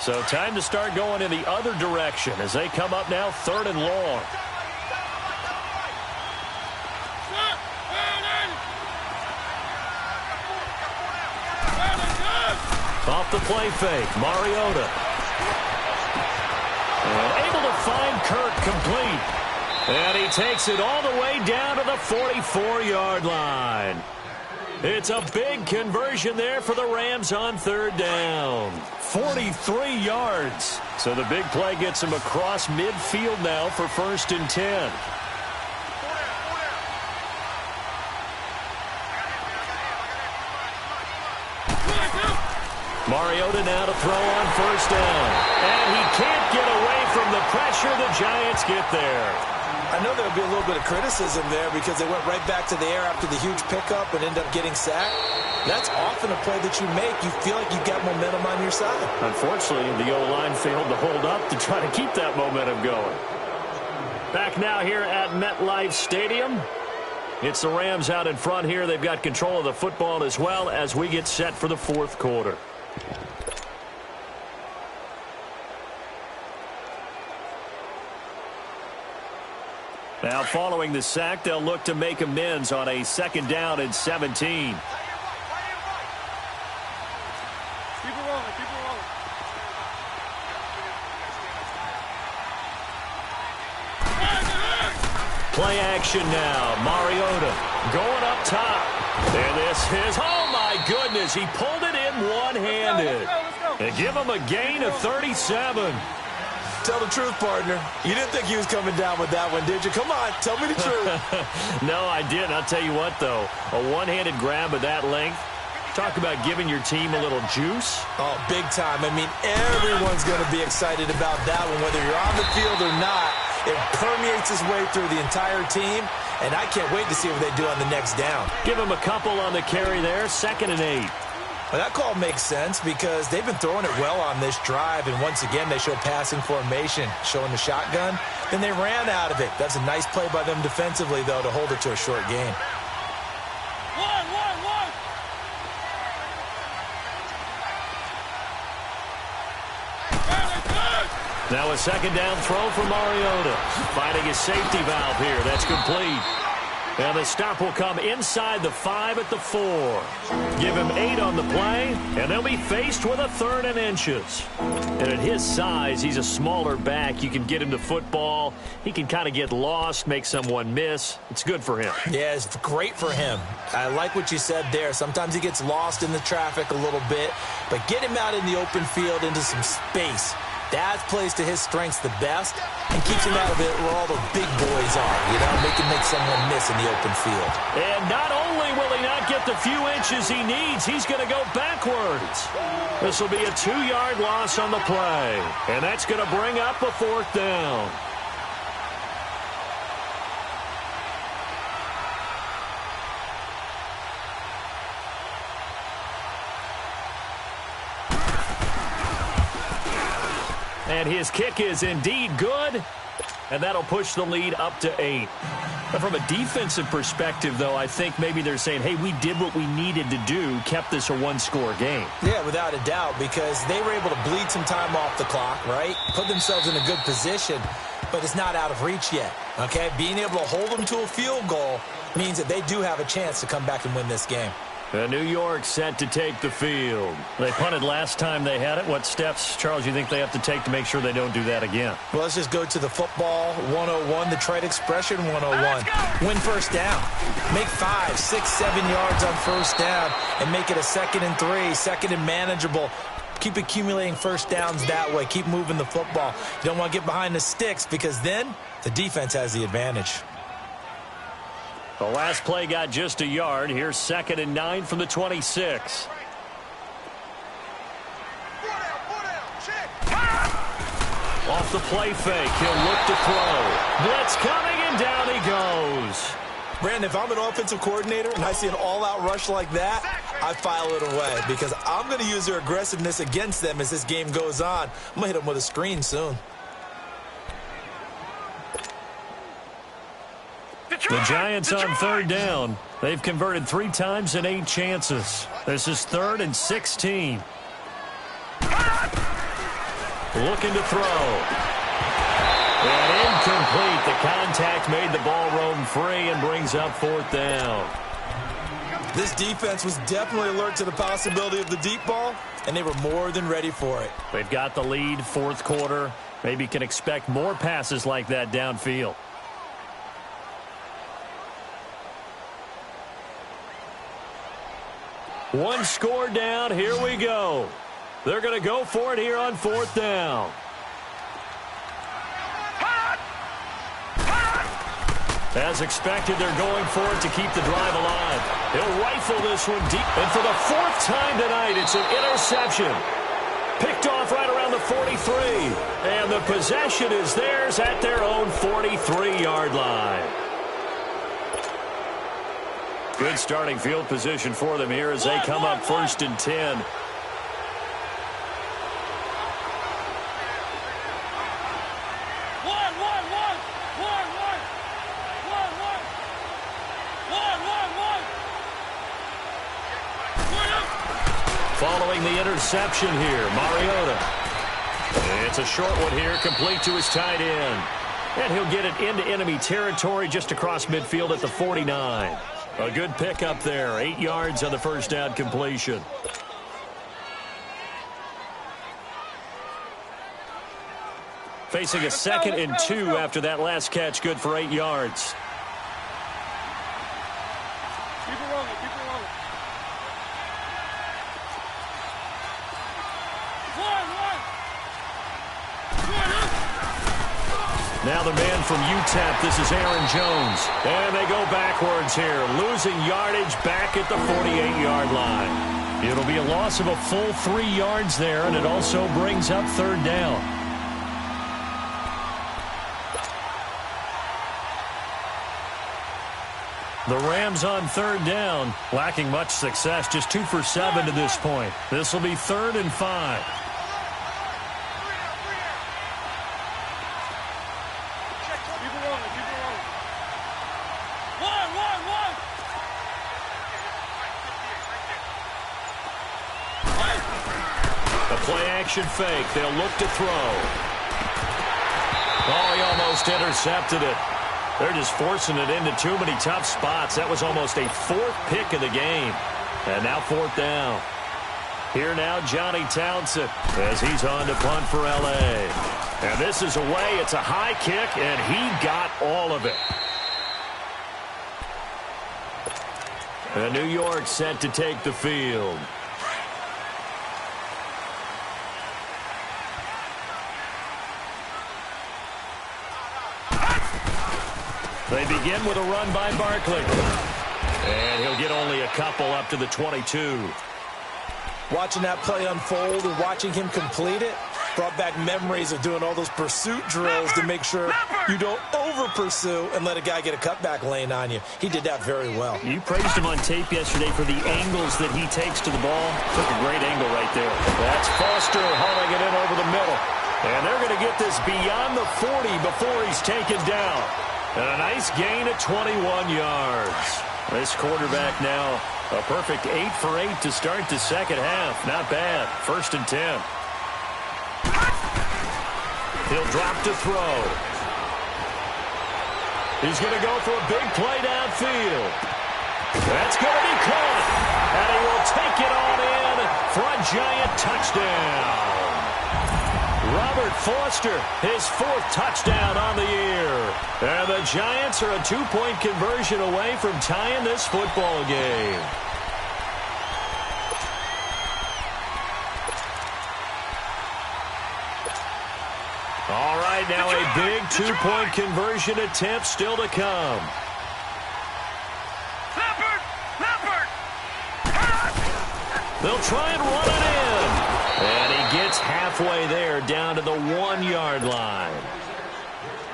So time to start going in the other direction as they come up now 3rd and long. Off the play fake, Mariota. And able to find Kirk complete. And he takes it all the way down to the 44-yard line. It's a big conversion there for the Rams on 3rd down. 43 yards. So the big play gets him across midfield now for 1st and 10. Mariota now to throw on 1st down. And he can't get away from the pressure. The Giants get there. I know there'll be a little bit of criticism there because they went right back to the air after the huge pickup and ended up getting sacked. That's often a play that you make. You feel like you've got momentum on your side. Unfortunately, the O-line failed to hold up to try to keep that momentum going. Back now here at MetLife Stadium. It's the Rams out in front here. They've got control of the football as well as we get set for the 4th quarter. Now, following the sack, they'll look to make amends on a 2nd down and 17. Keep it rolling, keep it rolling. Play action now. Mariota going up top. And this is, oh my goodness, he pulled it in one-handed. Let's go. And give him a gain of 37. Tell the truth, partner. You didn't think he was coming down with that one, did you? Come on, tell me the truth. No, I didn't. I'll tell you what, though. A one-handed grab of that length. Talk about giving your team a little juice. Oh, big time. I mean, everyone's going to be excited about that one, whether you're on the field or not. It permeates its way through the entire team, and I can't wait to see what they do on the next down. Give him a couple on the carry there. 2nd and 8. Well, that call makes sense because they've been throwing it well on this drive, and once again, they show passing formation, showing the shotgun. Then they ran out of it. That's a nice play by them defensively, though, to hold it to a short gain. One. Now a second down throw for Mariota. Finding his safety valve here. That's complete. And the stop will come inside the 5 at the 4. Give him 8 on the play, and they'll be faced with a 3rd and inches. And at his size, he's a smaller back. You can get him to football. He can kind of get lost, make someone miss. It's good for him. Yeah, it's great for him. I like what you said there. Sometimes he gets lost in the traffic a little bit, but get him out in the open field into some space. That plays to his strengths the best and keeps him out of it where all the big boys are, make someone miss in the open field. And not only will he not get the few inches he needs, he's going to go backwards. This will be a 2-yard loss on the play, and that's going to bring up a 4th down. And his kick is indeed good, and that'll push the lead up to 8. But from a defensive perspective, though, I think maybe they're saying, hey, we did what we needed to do, kept this a 1-score game. Yeah, without a doubt, because they were able to bleed some time off the clock, right? Put themselves in a good position, but it's not out of reach yet, okay? Being able to hold them to a field goal means that they do have a chance to come back and win this game. New York set to take the field. They punted last time they had it. What steps, Charles, you think they have to take to make sure they don't do that again? Well, let's just go to the football 101, the trade expression 101. Win first down. Make 5, 6, 7 yards on first down and make it a 2nd and 3, 2nd and manageable. Keep accumulating first downs that way. Keep moving the football. You don't want to get behind the sticks because then the defense has the advantage. The last play got just a yard. Here's 2nd and 9 from the 26. Off the play fake. He'll look to throw. Blitz coming, and down he goes. Brandon, if I'm an offensive coordinator and I see an all-out rush like that, I file it away because I'm going to use their aggressiveness against them as this game goes on. I'm going to hit them with a screen soon. The Giants on 3rd down. They've converted 3 times in 8 chances. This is 3rd and 16. Looking to throw. And incomplete. The contact made the ball roam free and brings up 4th down. This defense was definitely alert to the possibility of the deep ball, and they were more than ready for it. They've got the lead, 4th quarter. Maybe can expect more passes like that downfield. One score down. Here we go. They're going to go for it here on 4th down. As expected, they're going for it to keep the drive alive. He'll rifle this one deep. And for the 4th time tonight, it's an interception. Picked off right around the 43. And the possession is theirs at their own 43-yard line. Good starting field position for them here as they come up 1st and 10. Following the interception here, Mariota. It's a short one here, complete to his tight end. And he'll get it into enemy territory just across midfield at the 49. A good pickup there, 8 yards on the first down completion. Facing a 2nd and 2 after that last catch, good for 8 yards. Keep it rolling, keep it rolling. Now the man from UTEP, this is Aaron Jones. And they go backwards here, losing yardage back at the 48-yard line. It'll be a loss of a full 3 yards there, and it also brings up 3rd down. The Rams on 3rd down, lacking much success, just 2 for 7 to this point. This will be 3rd and 5. Play action fake. They'll look to throw. Oh, he almost intercepted it. They're just forcing it into too many tough spots. That was almost a fourth pick of the game. And now fourth down. Here now, Johnny Townsend, as he's on to punt for L.A. And this is away. It's a high kick, and he got all of it. And New York set to take the field. They begin with a run by Barkley. And he'll get only a couple up to the 22. Watching that play unfold and watching him complete it brought back memories of doing all those pursuit drills to make sure you don't over-pursue and let a guy get a cutback lane on you. He did that very well. You praised him on tape yesterday for the angles that he takes to the ball. Took a great angle right there. That's Foster hauling it in over the middle. And they're going to get this beyond the 40 before he's taken down. And a nice gain of 21 yards. This quarterback now a perfect 8 for 8 to start the second half. Not bad. 1st and 10. He'll drop to throw. He's going to go for a big play downfield. That's going to be caught. And he will take it on in for a giant touchdown. Robert Foster, his 4th touchdown on the year. And the Giants are a 2-point conversion away from tying this football game. All right, now a big 2-point conversion attempt still to come. They'll try and run it in. And he gets halfway there down to the 1-yard line.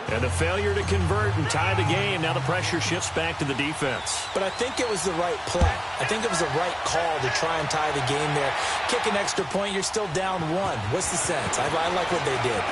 And a failure to convert and tie the game. Now the pressure shifts back to the defense. But I think it was the right play. I think it was the right call to try and tie the game there. Kick an extra point, you're still down 1. What's the sense? I like what they did.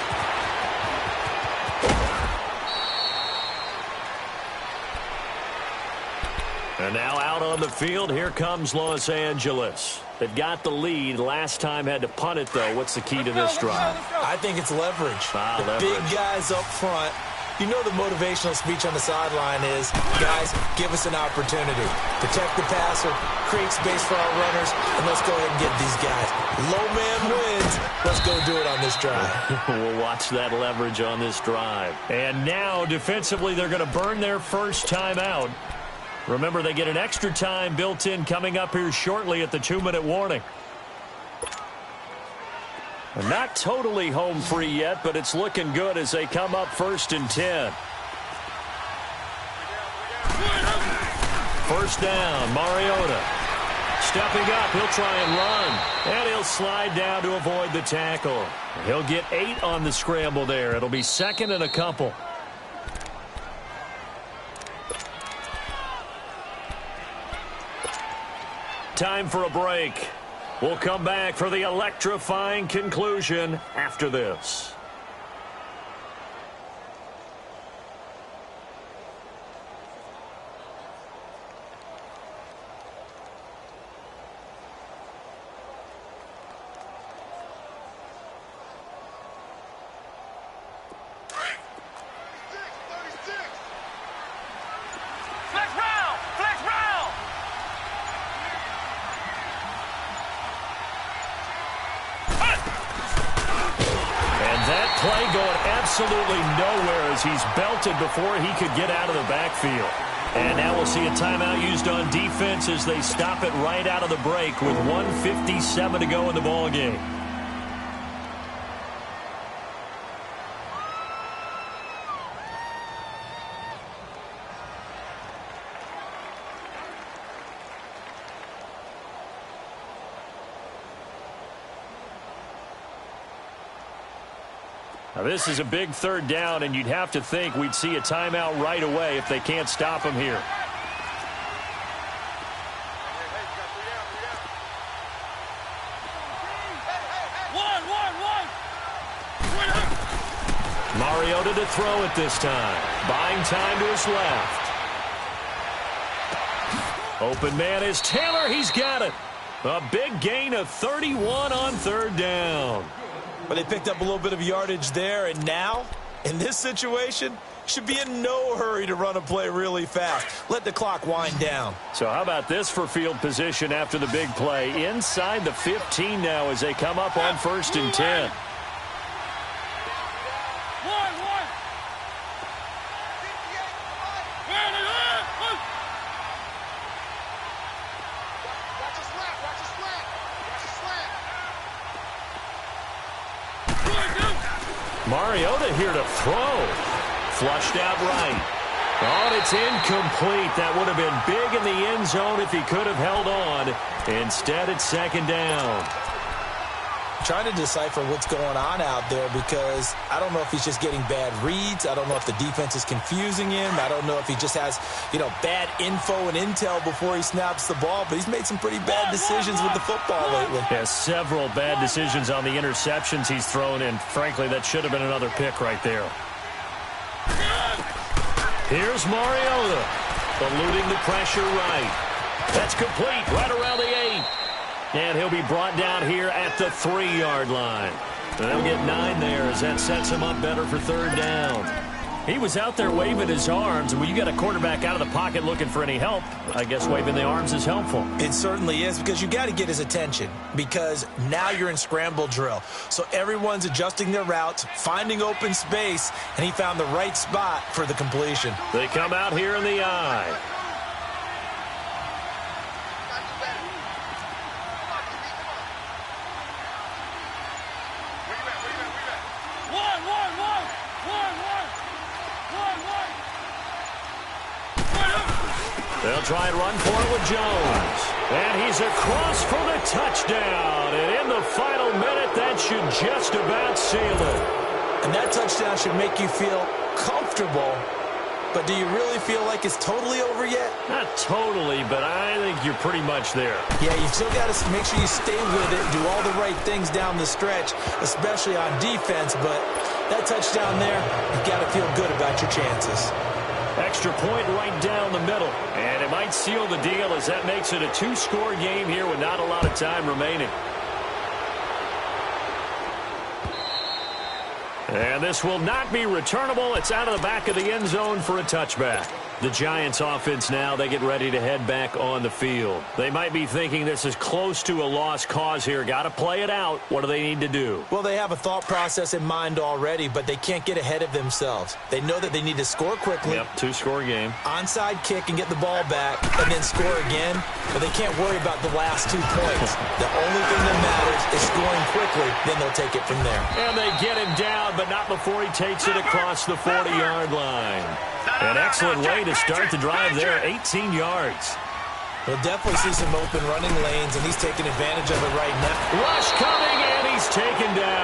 And now out on the field, here comes Los Angeles. They've got the lead. Last time had to punt it, though. What's the key to this drive? I think it's leverage. Leverage. Big guys up front. You know the motivational speech on the sideline is, guys, give us an opportunity. Protect the passer, create space for our runners, and let's go ahead and get these guys. Low man wins. Let's go do it on this drive. We'll watch that leverage on this drive. And now, defensively, they're going to burn their first time out. Remember, they get an extra time built in coming up here shortly at the 2-minute warning. Not totally home free yet, but it's looking good as they come up 1st and 10. First down, Mariota. Stepping up, he'll try and run. And he'll slide down to avoid the tackle. He'll get 8 on the scramble there. It'll be 2nd and a couple. Time for a break. We'll come back for the electrifying conclusion after this. Play going absolutely nowhere as he's belted before he could get out of the backfield. And now we'll see a timeout used on defense as they stop it right out of the break with 1:57 to go in the ballgame. Now, this is a big 3rd down, and you'd have to think we'd see a timeout right away if they can't stop him here. Mariota to throw it this time. Buying time to his left. Open man is Taylor. He's got it. A big gain of 31 on 3rd down. But they picked up a little bit of yardage there, and now In this situation, should be in no hurry to run a play really fast. Let the clock wind down. So how about this for field position after the big play? Inside the 15 now as they come up on 1st and 10. Mariota here to throw. Flushed out right. Oh, and it's incomplete. That would have been big in the end zone if he could have held on. Instead, it's 2nd down. Trying to decipher what's going on out there because I don't know if he's just getting bad reads. I don't know if the defense is confusing him. I don't know if he just has, bad info and intel before he snaps the ball. But he's made some pretty bad decisions with the football lately. Yeah, several bad decisions on the interceptions he's thrown, and frankly, that should have been another pick right there. Here's Mariota, eluding the pressure right. That's complete, right around the 8. And he'll be brought down here at the 3-yard line. They'll get 9 there as that sets him up better for 3rd down. He was out there waving his arms, and when you got a quarterback out of the pocket looking for any help, I guess waving the arms is helpful. It certainly is, because you got to get his attention, because now you're in scramble drill. So everyone's adjusting their routes, finding open space, and he found the right spot for the completion. They come out here in the eye. They'll try and run for it with Jones. And he's across for the touchdown. And in the final minute, that should just about seal it. And that touchdown should make you feel comfortable. But do you really feel like it's totally over yet? Not totally, but I think you're pretty much there. Yeah, you've still got to make sure you stay with it, do all the right things down the stretch, especially on defense. But that touchdown there, you've got to feel good about your chances. Extra point right down the middle. And it might seal the deal as that makes it a 2-score game here with not a lot of time remaining. And this will not be returnable. It's out of the back of the end zone for a touchback. The Giants offense now, they get ready to head back on the field. They might be thinking this is close to a lost cause here. Got to play it out. What do they need to do? Well, they have a thought process in mind already, but they can't get ahead of themselves. They know that they need to score quickly. Yep, 2-score game. Onside kick and get the ball back and then score again. But they can't worry about the last 2 points. The only thing that matters is scoring quickly. Then they'll take it from there. And they get him down, but not before he takes it across the 40-yard line. An excellent way to start the drive there, 18 yards. We'll definitely see some open running lanes, and he's taking advantage of it right now. Rush coming, and he's taken down.